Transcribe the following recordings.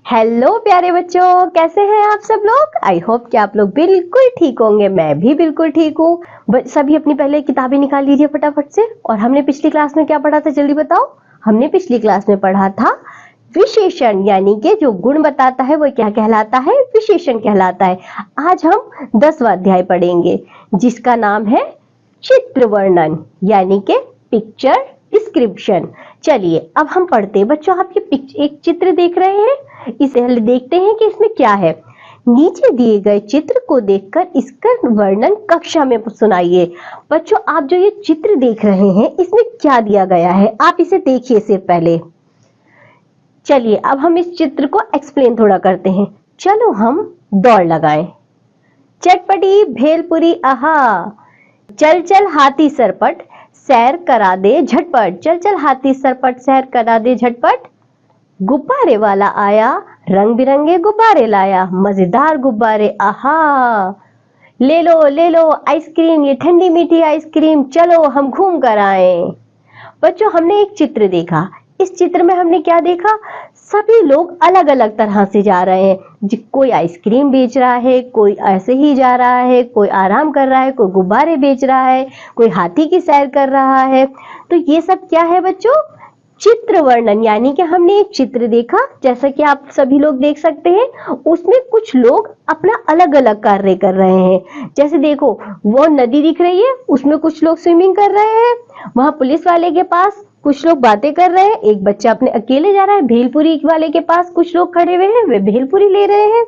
Hello प्यारे बच्चों, कैसे हैं आप सब लोग। आई होप कि आप लोग बिल्कुल ठीक होंगे। मैं भी बिल्कुल ठीक हूँ। सभी अपनी पहले किताबें निकाल लीजिए फटाफट से। और हमने पिछली क्लास में क्या पढ़ा था, जल्दी बताओ। हमने पिछली क्लास में पढ़ा था विशेषण, यानी कि जो गुण बताता है वो क्या कहलाता है, विशेषण कहलाता है। आज हम 10वां अध्याय पढ़ेंगे जिसका नाम है चित्र वर्णन, यानी कि पिक्चर डिस्क्रिप्शन। चलिए अब हम पढ़ते हैं। बच्चों आप ये एक चित्र देख रहे हैं, इसे देखते हैं कि इसमें क्या है। नीचे दिए गए चित्र को देखकर इसका वर्णन कक्षा में सुनाइए। बच्चों आप जो ये चित्र देख रहे हैं इसमें क्या दिया गया है, आप इसे देखिए सिर्फ पहले। चलिए अब हम इस चित्र को एक्सप्लेन थोड़ा करते हैं। चलो हम दौड़ लगाएं। चटपटी भेलपुरी आहा, चल चल हाथी सरपट सैर करा दे झटपट, चल चल हाथी सरपट सैर करा दे झटपट। गुब्बारे वाला आया, रंग बिरंगे गुब्बारे लाया, मजेदार गुब्बारे आहा। ले लो आइसक्रीम, ये ठंडी मीठी आइसक्रीम, चलो हम घूम कर आए। बच्चों हमने एक चित्र देखा। इस चित्र में हमने क्या देखा, सभी लोग अलग अलग तरह से जा रहे हैं। कोई आइसक्रीम बेच रहा है, कोई ऐसे ही जा रहा है, कोई आराम कर रहा है, कोई गुब्बारे बेच रहा है, कोई हाथी की सैर कर रहा है। तो ये सब क्या है बच्चों, चित्र वर्णन। यानी कि हमने एक चित्र देखा, जैसा कि आप सभी लोग देख सकते हैं। उसमें कुछ लोग अपना अलग अलग कार्य कर रहे हैं। जैसे देखो वो नदी दिख रही है, उसमें कुछ लोग स्विमिंग कर रहे हैं। वहां पुलिस वाले के पास कुछ लोग बातें कर रहे हैं। एक बच्चा अपने अकेले जा रहा है। भेलपुरी वाले के पास कुछ लोग खड़े हुए हैं, वे भेलपुरी ले रहे हैं।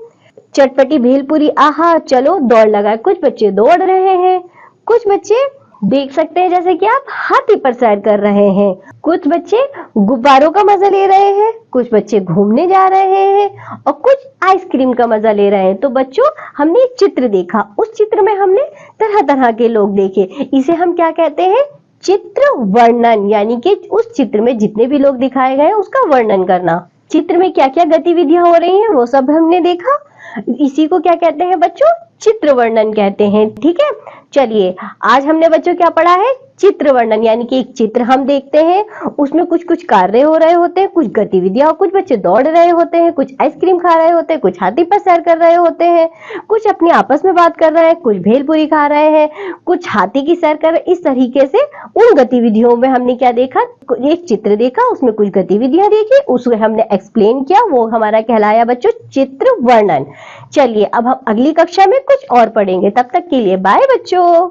चटपटी भेलपुरी आहा, चलो दौड़ लगाए। कुछ बच्चे दौड़ रहे हैं, कुछ बच्चे देख सकते हैं जैसे कि आप हाथी पर सैर कर रहे हैं, कुछ बच्चे गुब्बारों का मजा ले रहे हैं, कुछ बच्चे घूमने जा रहे हैं और कुछ आइसक्रीम का मजा ले रहे हैं। तो बच्चों हमने एक चित्र देखा, उस चित्र में हमने तरह तरह के लोग देखे। इसे हम क्या कहते हैं, चित्र वर्णन। यानी कि उस चित्र में जितने भी लोग दिखाए गए उसका वर्णन करना। चित्र में क्या क्या गतिविधियां हो रही हैं वो सब हमने देखा। इसी को क्या कहते हैं बच्चों, चित्र वर्णन कहते हैं। ठीक है, चलिए आज हमने बच्चों क्या पढ़ा है, चित्र वर्णन। यानी कि एक चित्र हम देखते हैं, उसमें कुछ कुछ कार्य हो रहे होते हैं, कुछ गतिविधियां, कुछ बच्चे दौड़ रहे होते हैं, कुछ आइसक्रीम खा रहे होते हैं, कुछ हाथी पर सैर कर रहे होते हैं, कुछ अपने आपस में बात कर रहे हैं, कुछ भेलपुरी खा रहे हैं, कुछ हाथी की सैर कर रहे हैं। इस तरीके से उन गतिविधियों में हमने क्या देखा, एक चित्र देखा, उसमें कुछ गतिविधियां देखी, उसको हमने एक्सप्लेन किया, वो हमारा कहलाया बच्चों चित्र वर्णन। चलिए अब हम अगली कक्षा में कुछ और पढ़ेंगे। तब तक के लिए बाय बच्चों।